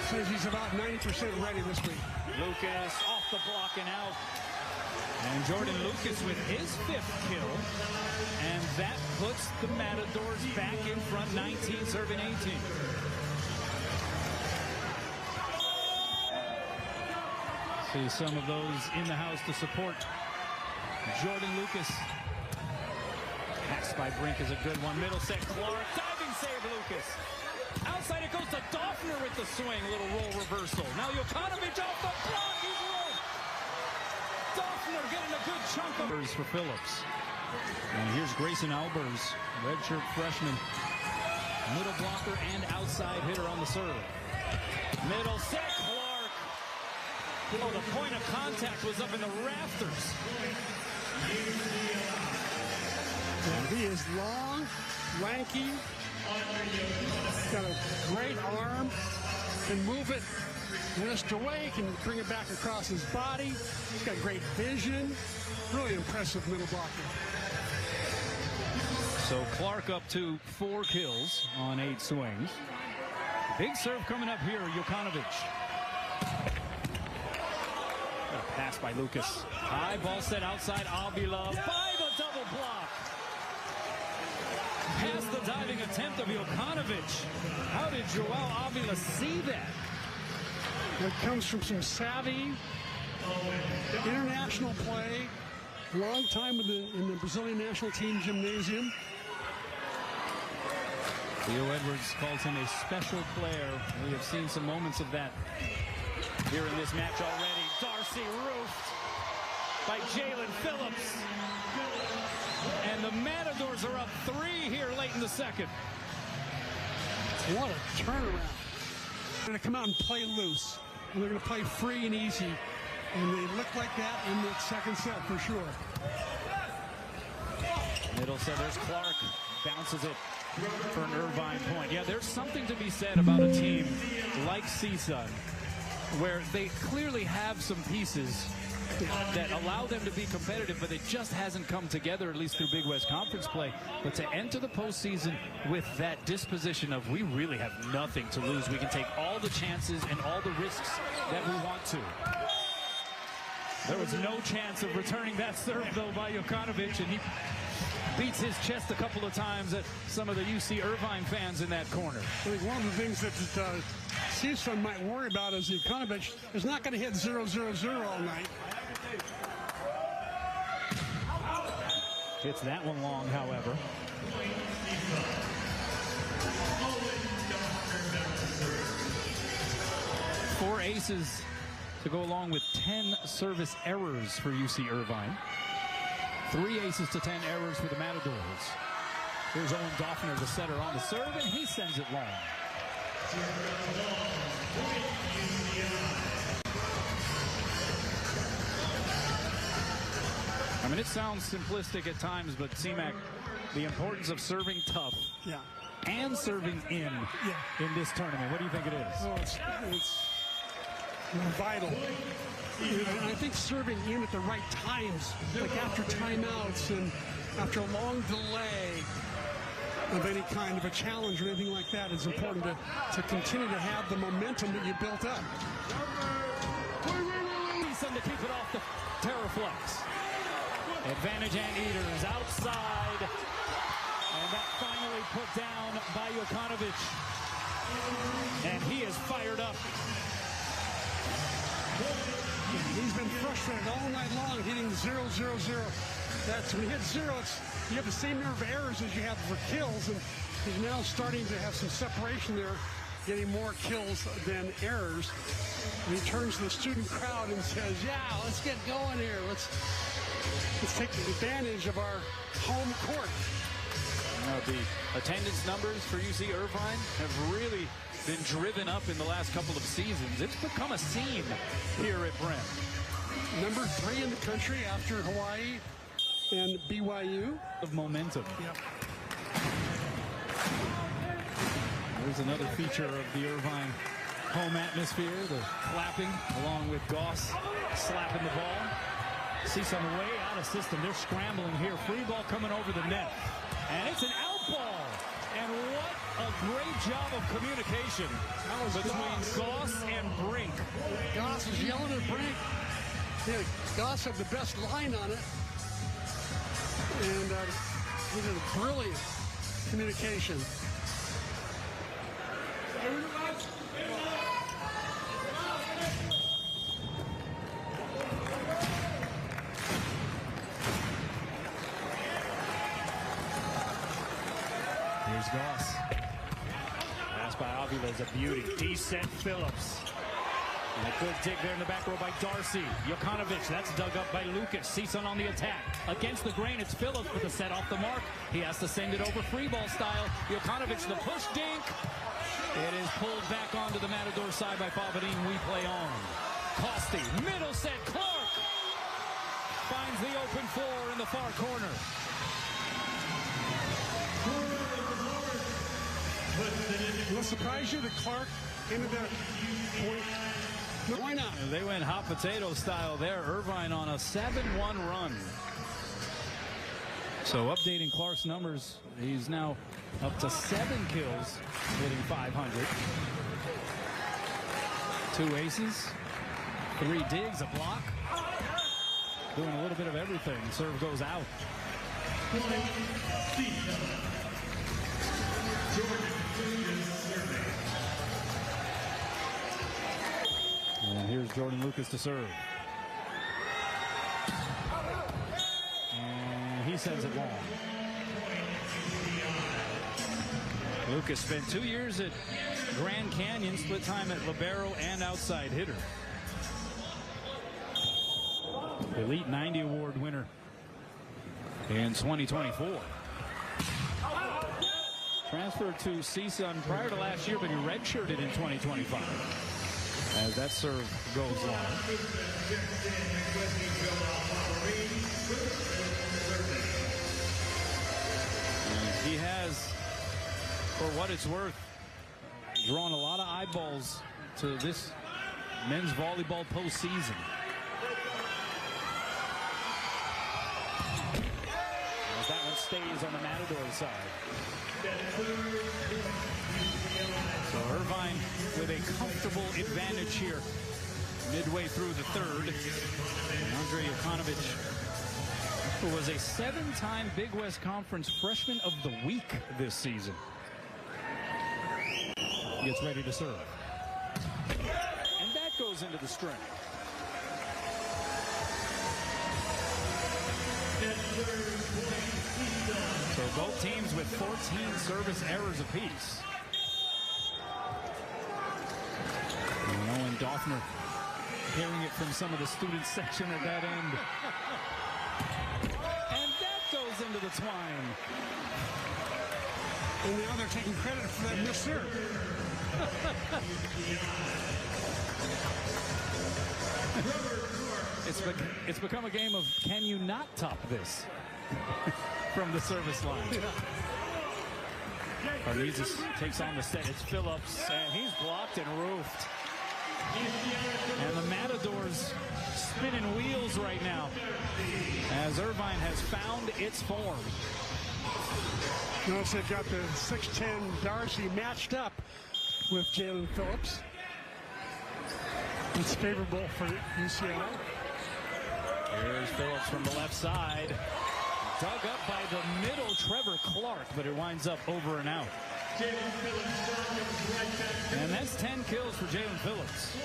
Says he's about 90% ready this week. Lucas off the block and out. And Jordan Lucas with his 5th kill. And that puts the Matadors back in front, 19 serving 18. See some of those in the house to support Jordan Lucas. Pass by Brink is a good one. Middle set, Clark. Diving save, Lucas. Outside it goes to Doffner with the swing. Little roll reversal. Now Jokanovic off the block. He's rolled. Doffner getting a good chunk of for Phillips. And here's Grayson Albers, redshirt freshman. Middle blocker and outside hitter on the serve. Middle set, Clark. Oh, the point of contact was up in the rafters. Yeah, he is long, lanky, got a great arm, can move it wrist away, can bring it back across his body. He's got great vision. Really impressive middle blocker. So Clark up to 4 kills on 8 swings. Big serve coming up here, Jokanovic. Pass by Lucas. High ball set outside Avila by the double block. Past the diving attempt of Jokanovic. How did Joao Avila see that? It comes from some savvy international play. Long time in the Brazilian national team gymnasium. Theo Edwards calls him a special player. We have seen some moments of that here in this match already. Darcy roofed by Jalen Phillips. And the Matadors are up 3 here late in the second. What a turnaround. They're going to come out and play loose. And they're going to play free and easy. And they look like that in the second set for sure. Middle set, there's Clark. Bounces it for an Irvine point. Yeah, there's something to be said about a team like CSUN, where they clearly have some pieces that allow them to be competitive, but it just hasn't come together, at least through Big West Conference play. But to enter the postseason with that disposition of, we really have nothing to lose. We can take all the chances and all the risks that we want to. There was no chance of returning that serve, though, by Jokanovic, and he beats his chest a couple of times at some of the UC Irvine fans in that corner. I think one of the things that CSUN might worry about is Jokanovic is not going to hit 0-0-0 all night. Hits that one long, however. Four aces to go along with 10 service errors for UC Irvine. 3 aces to 10 errors for the Matadors. Here's Owen Doffner, the setter, on the serve, and he sends it long. I mean, it sounds simplistic at times, but C-Mac, the importance of serving tough and serving in this tournament. What do you think it is? Oh, it's vital. And I think serving in at the right times, like after timeouts and after a long delay of any kind of a challenge or anything like that, is important to continue to have the momentum that you built up. Neeson to keep it off the Terraflex. Advantage Anteaters outside. And that finally put down by Jokanovic. And he is fired up. frustrated all night long hitting 0, 0, 0. That's when you hit 0, you have the same number of errors as you have for kills, and he's now starting to have some separation there, getting more kills than errors. And he turns to the student crowd and says, yeah, let's get going here. Let's take advantage of our home court. The attendance numbers for UC Irvine have really been driven up in the last couple of seasons. It's become a scene here at Brent. Number 3 in the country after Hawaii and BYU. Of momentum. Yep. There's another feature of the Irvine home atmosphere, the clapping along with Goss slapping the ball. CSUN way out of system. They're scrambling here. Free ball coming over the net. And it's an out ball. And what a great job of communication between Goss and Brink. Goss is yelling at Brink. Yeah, Goss had the best line on it. And he did a brilliant communication. Here's Goss. Pass by Avila is a beauty. Decent Phillips. And a good dig there in the back row by Darcy. Jokanovic, that's dug up by Lucas. CSUN on the attack. Against the grain, it's Phillips with the set off the mark. He has to send it over free ball style. Jokanovic, the push dink. It is pulled back onto the Matador side by Fabadine. We play on. Costi, middle set. Clark finds the open floor in the far corner. Will it surprise you that Clark ended that point? No, why not? They went hot potato style there. Irvine on a 7-1 run. So updating Clark's numbers, he's now up to 7 kills, hitting 500. 2 aces, 3 digs, a block. Doing a little bit of everything. Serve goes out. And here's Jordan Lucas to serve. And he sends it long. Lucas spent 2 years at Grand Canyon, split time at libero and outside hitter. Elite 90 award winner in 2024. Transferred to CSUN prior to last year, but he redshirted in 2025. As that serve goes long. And he has, for what it's worth, drawn a lot of eyeballs to this men's volleyball postseason. As that one stays on the Matador side. So Irvine with a comfortable advantage here midway through the third. And Andre Jokanovic, who was a 7-time Big West Conference Freshman of the Week this season, gets ready to serve. And that goes into the string. So both teams with 14 service errors apiece. And Owen Doffner hearing it from some of the student section at that end. And that goes into the twine. And now they're taking credit for that missed serve. It's become a game of can you not top this from the service line. Armizis takes on the set. It's Phillips, and he's blocked and roofed. And the Matadors spinning wheels right now as Irvine has found its form. Notice they've got the 6'10 Darcy matched up with Jalen Phillips. It's favorable for UCLA. Here's Phillips from the left side. Dug up by the middle Trevor Clark, but it winds up over and out. And that's 10 kills for Jalen Phillips.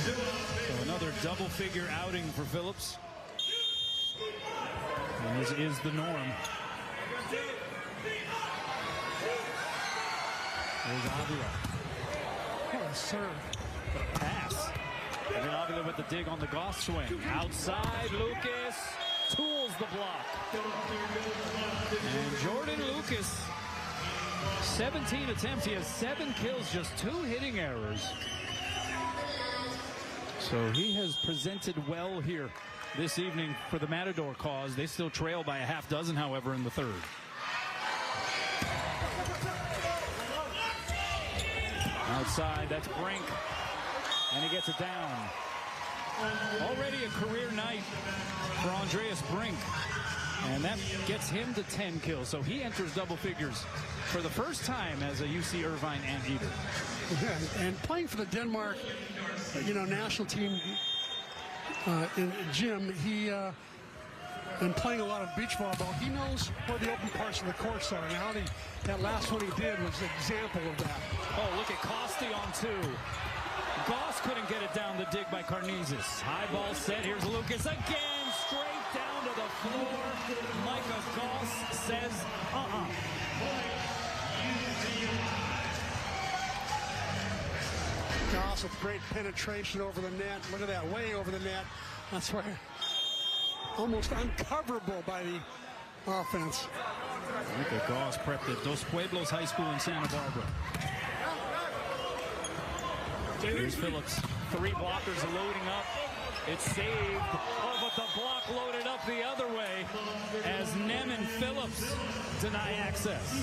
So another double-figure outing for Phillips. And this is the norm. There's Avila. What a serve. Pass. And then Avila with the dig on the Goss swing. Outside, Lucas tools the block. And Jordan Lucas, 17 attempts. He has 7 kills, just 2 hitting errors. So he has presented well here this evening for the Matador cause. They still trail by a half dozen, however, in the third. Outside, that's Brink. And he gets it down. Already a career night for Andreas Brink. And that gets him to 10 kills. So he enters double figures for the first time as a UC Irvine anteater. Yeah, and playing for the Denmark, national team in gym, he and playing a lot of beach volleyball, he knows where the open parts of the course are. And that last one he did was an example of that. Oh, look at Costi on 2. Goss couldn't get it down the dig by Karnizis. High ball set. Here's Lucas again, straight down to the floor. Micah Goss says, Goss with great penetration over the net. Look at that, way over the net. That's where almost uncoverable by the offense. Look at Goss prepped at Dos Pueblos High School in Santa Barbara. Here's Phillips. 3 blockers loading up. It's saved. Oh, but the block loaded up the other way as Nem and Phillips deny access.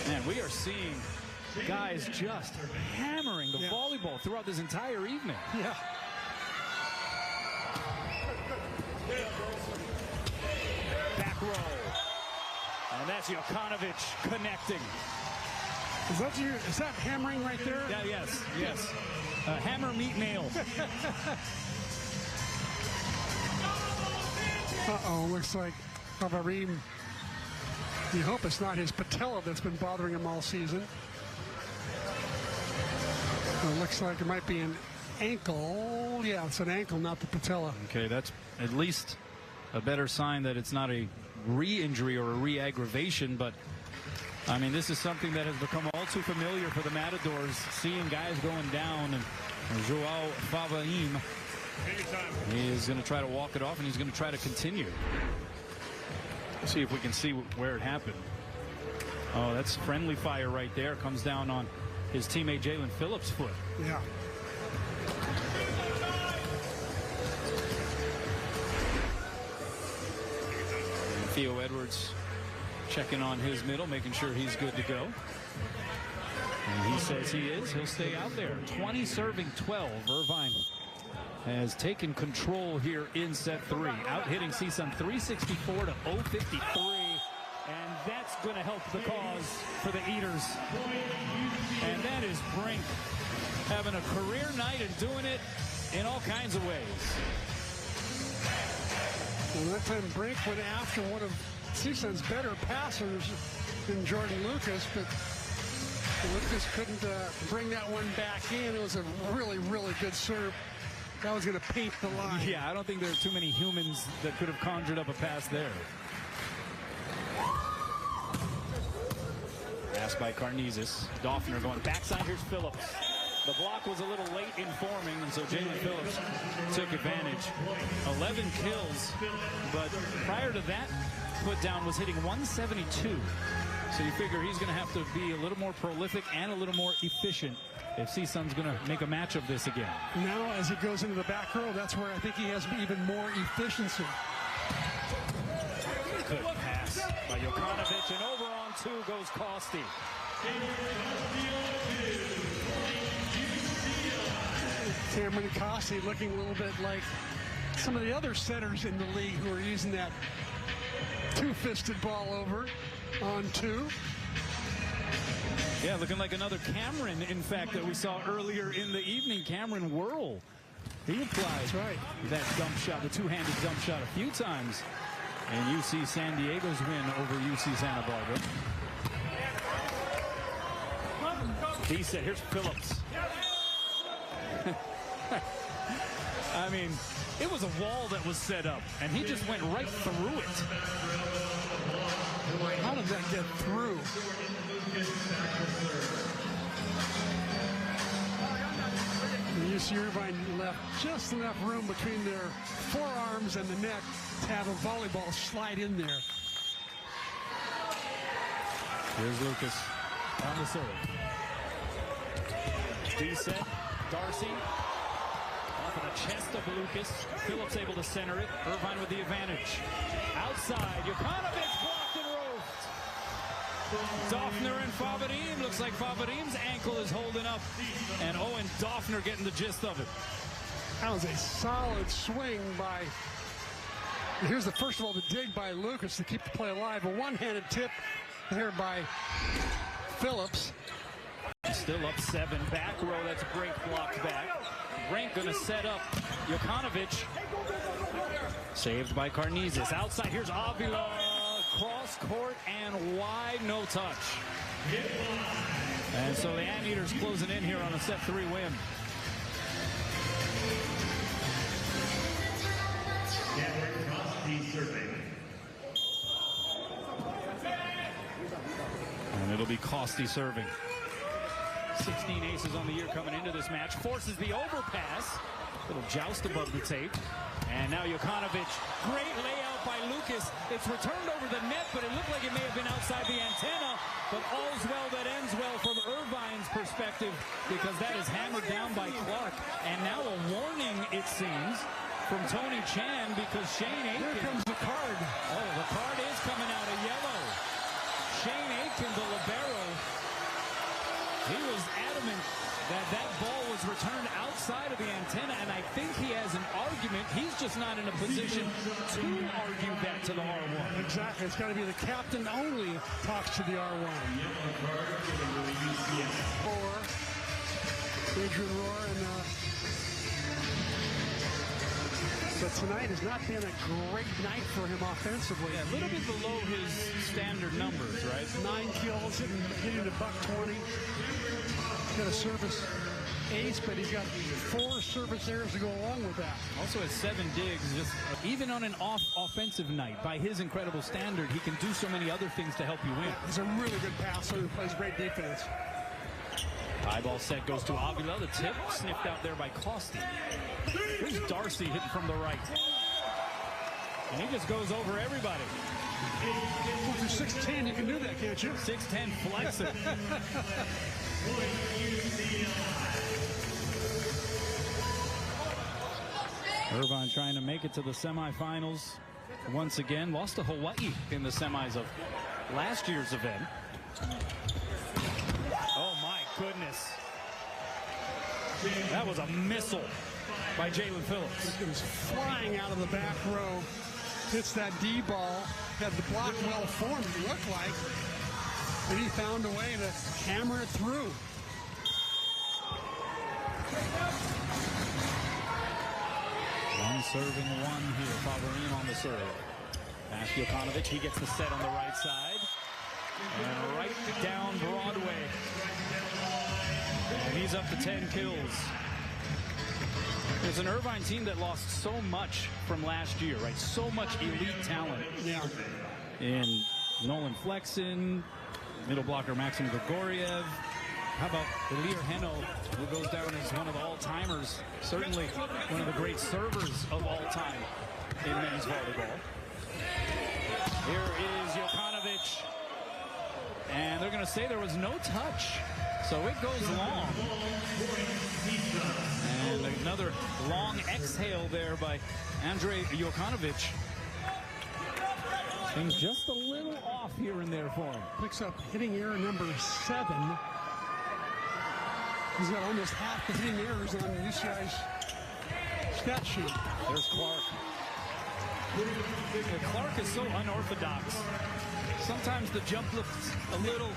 Man, we are seeing guys just hammering the volleyball throughout this entire evening. Yeah. Back row. And that's Jokanovic connecting. Is that hammering right there? Yeah, yes. Hammer, meet, nail. Uh-oh, looks like Avarim. You hope it's not his patella that's been bothering him all season. It looks like it might be an ankle. Yeah, it's an ankle, not the patella. Okay, that's at least a better sign that it's not a re-injury or a re-aggravation, but I mean, this is something that has become all too familiar for the Matadors, seeing guys going down, and Joao Favaim, he is going to try to walk it off, and he's going to try to continue. Let's see if we can see where it happened. Oh, that's friendly fire right there. Comes down on his teammate Jalen Phillips' foot. Yeah. Theo Edwards checking on his middle, making sure he's good to go. And he says he is. He'll stay out there. 20 serving 12. Irvine has taken control here in set 3. Out hitting CSUN 364 to 053. And that's going to help the cause for the Eaters. And that is Brink having a career night and doing it in all kinds of ways. Well, that time Brink went after one of CSUN's better passers than Jordan Lucas, but Lucas couldn't bring that one back in. It was a really, really good serve. That was going to paint the line. Yeah, I don't think there are too many humans that could have conjured up a pass there. Pass by Karnizis. Doffner going backside. Here's Phillips. The block was a little late in forming, and so Jalen Phillips took advantage. 11 kills, but prior to that put down was hitting 172. So you figure he's going to have to be a little more prolific and a little more efficient if CSUN's going to make a match of this again. Now, as he goes into the back row, that's where I think he has even more efficiency. Good pass by Jokanovic, and over on 2 goes Costi. Cameron Costi looking a little bit like some of the other setters in the league who are using that two-fisted ball over on 2. Yeah, looking like another Cameron, in fact, that we saw earlier in the evening. Cameron Whirl. He applied That's right. that dump shot, the two-handed dump shot a few times in UC San Diego's win over UC Santa Barbara. D set. Here's Phillips. I mean, it was a wall that was set up, and he just went right through it. How did that get through? UC Irvine left just enough room between their forearms and the net to have a volleyball slide in there. Here's Lucas on the serve. D set. Darcy off of the chest of Lucas. Phillips able to center it. Irvine with the advantage. Outside, Jokanovic blocked and roved. Doffner and Favarim. Looks like Favarim's ankle is holding up. And Owen Doffner getting the gist of it. That was a solid swing by, here's the first of all the dig by Lucas to keep the play alive. A one-handed tip there by Phillips. Still up 7. Back row, that's a great blocked back. Rank gonna set up Jokanovic. Saved by Karnizis. Outside, here's Avila. Cross court and wide, no touch. And so the Anteaters closing in here on a set 3 win. And it'll be Costi serving. 16 aces on the year coming into this match. Forces the overpass. Little joust above the tape. And now Jokanovic. Great layout by Lucas. It's returned over the net, but it looked like it may have been outside the antenna. But all's well that ends well from Irvine's perspective, because that is hammered down by Clark. And now a warning, it seems, from Tony Chan, because Shane Aiken. Here comes the card. Oh, the card is coming out, a yellow. Shane Aiken, the libero. He was adamant that that ball was returned outside of the antenna, and I think he has an argument. He's just not in a position to argue that to the R1. Exactly. It's got to be the captain only talks to the R1. For Adrian Rohr. But tonight has not been a great night for him offensively. Yeah, a little bit below his standard numbers, right? 9 kills, hitting a $120. Got a service ace, but he's got 4 service errors to go along with that. Also has 7 digs. Just even on an offensive night, by his incredible standard, he can do so many other things to help you win. He's a really good passer who plays great defense. High ball set goes to Avila. The tip sniffed out there by Costi. Here's Darcy hitting from the right. And he just goes over everybody. If you're 6'10", you can do that, can't you? 6'10", flex it. Irvine trying to make it to the semifinals once again. Lost to Hawaii in the semis of last year's event. Oh my goodness. That was a missile by Jalen Phillips. It was flying out of the back row. Hits that D ball. Had the block well formed, it looked like. And he found a way to hammer it through. One serving one here. Favarim on the serve. Pass Jokanovic. He gets the set on the right side. And right down Broadway. And he's up to 10 kills. There's an Irvine team that lost so much from last year, right? So much elite talent. Yeah. In Nolan Flexen, middle blocker Maxim Grigoriev. How about Elir Heno, who goes down as one of the all-timers, certainly one of the great servers of all time in men's volleyball. Here is Jokanovic. And they're going to say there was no touch. So it goes long. And another long exhale there by Andrei Jokanovic. Things just a little off here and there for him. Picks up hitting error number 7. He's got almost half the hitting errors on UCI's stat sheet. There's Clark. Clark is so unorthodox. Sometimes the jump looks a little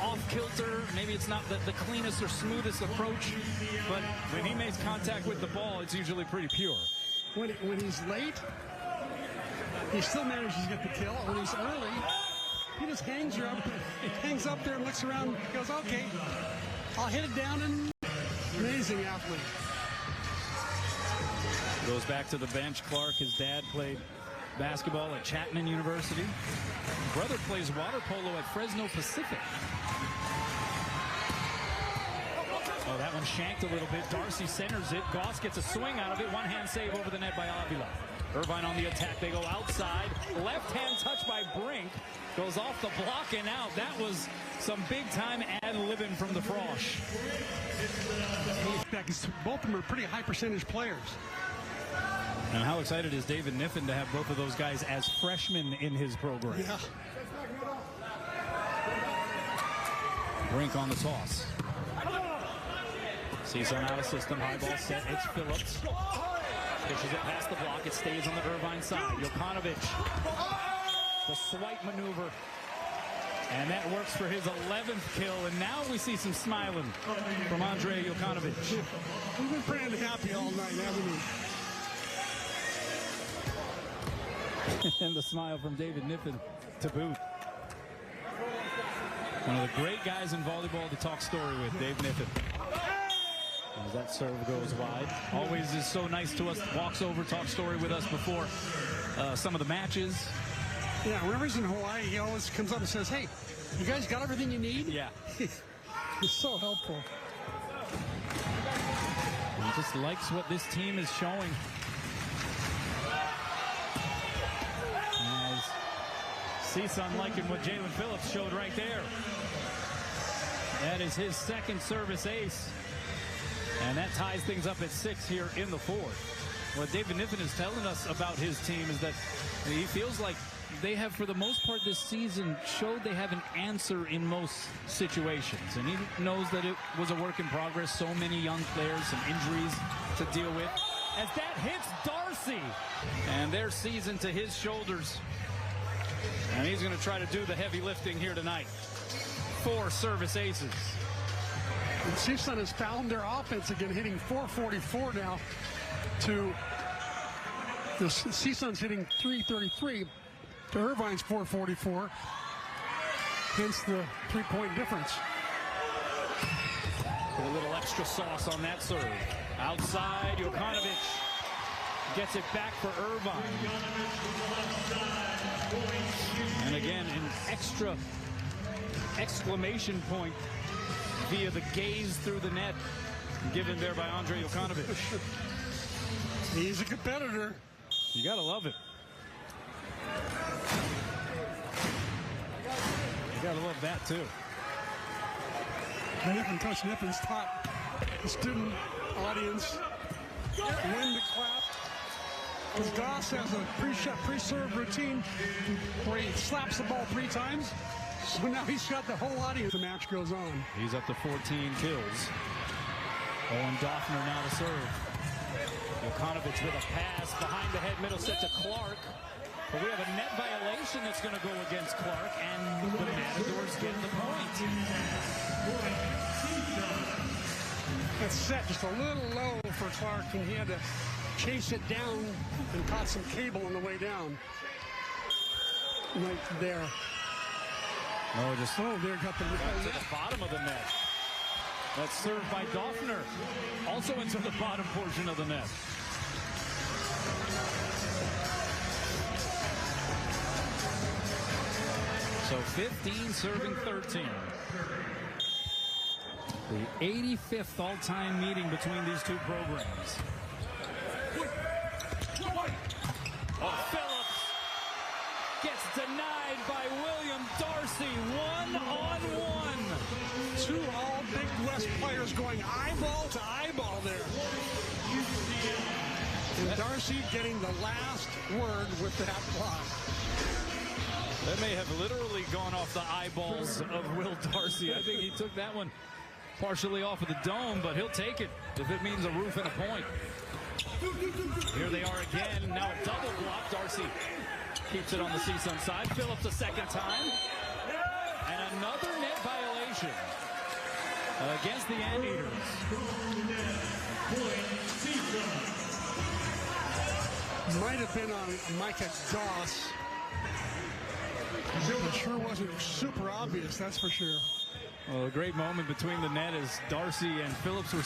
off kilter. Maybe it's not the cleanest or smoothest approach, but when he makes contact with the ball, it's usually pretty pure. When he's late, he still manages to get the kill. When he's early, he just hangs up there and looks around and goes, okay, I'll hit it down. And amazing athlete. Goes back to the bench. Clark, his dad, played basketball at Chapman University. Brother plays water polo at Fresno Pacific. Oh, that one shanked a little bit. Darcy centers it. Goss gets a swing out of it. One-hand save over the net by Avila. Irvine on the attack. They go outside. Left-hand touch by Brink. Goes off the block and out. That was some big-time ad-libbing from the Frosh. Both of them are pretty high-percentage players. And how excited is David Niffen to have both of those guys as freshmen in his program? Yeah. Brink on the toss. CSUN out of system. High ball set. It's Phillips. Pushes it past the block. It stays on the Irvine side. Jokanovic. The swipe maneuver. And that works for his 11th kill. And now we see some smiling from Andrei Jokanovic. We've been pretty happy all night, haven't we? And the smile from David Niffen to boot. One of the great guys in volleyball to talk story with, Dave Niffen. As that serve goes wide. Always is so nice to us. Walks over, talks story with us before some of the matches. Yeah, whenever he's in Hawaii, he always comes up and says, hey, you guys got everything you need? Yeah. He's so helpful. He just likes what this team is showing. As CSUN liking what Jalen Phillips showed right there. That is his second service ace. And that ties things up at 6 here in the fourth. What David Niffen is telling us about his team is that he feels like they have, for the most part this season, showed they have an answer in most situations. And he knows that it was a work in progress. So many young players, some injuries to deal with. As that hits Darcy. And their season to his shoulders. And he's going to try to do the heavy lifting here tonight. 4 service aces. And CSUN has found their offense again, hitting 444 now to the CSUN's hitting 333 to Irvine's 444. Hence the 3-point difference. Put a little extra sauce on that serve. Outside, Jokanovic gets it back for Irvine. And again, an extra exclamation point via the gaze through the net given there by Andrei Jokanovic. He's a competitor. You gotta love it. You gotta love that too. I think Coach Niffen's taught the student audience when to clap. Because Goss has a pre-serve routine where he slaps the ball 3 times. So now he's got the whole audience. The match goes on. He's up to 14 kills. Owen Doffner now to serve. Jokanovic with a pass behind the head, middle set to Clark. But we have a net violation that's going to go against Clark, and the Matadors get the point. That's set just a little low for Clark, and he had to chase it down and caught some cable on the way down. Right there. Oh, just there got the to the bottom of the net. That's served by Doffner. Also into the bottom portion of the net. So 15 serving 13. The 85th all-time meeting between these two programs. Oh, Phillips gets denied by William Darcy. 1-on-1. 2 all Big West players going eyeball to eyeball there. And Darcy getting the last word with that block. That may have literally gone off the eyeballs of Will Darcy. I think he took that one partially off of the dome, but he'll take it if it means a roof and a point. Here they are again. Now a double block. Darcy keeps it on the CSUN side. Phillips a second time. And another net violation against the Anteaters. Might have been on Micah Doss. It sure wasn't super obvious, that's for sure. Well, a great moment between the net as Darcy and Phillips were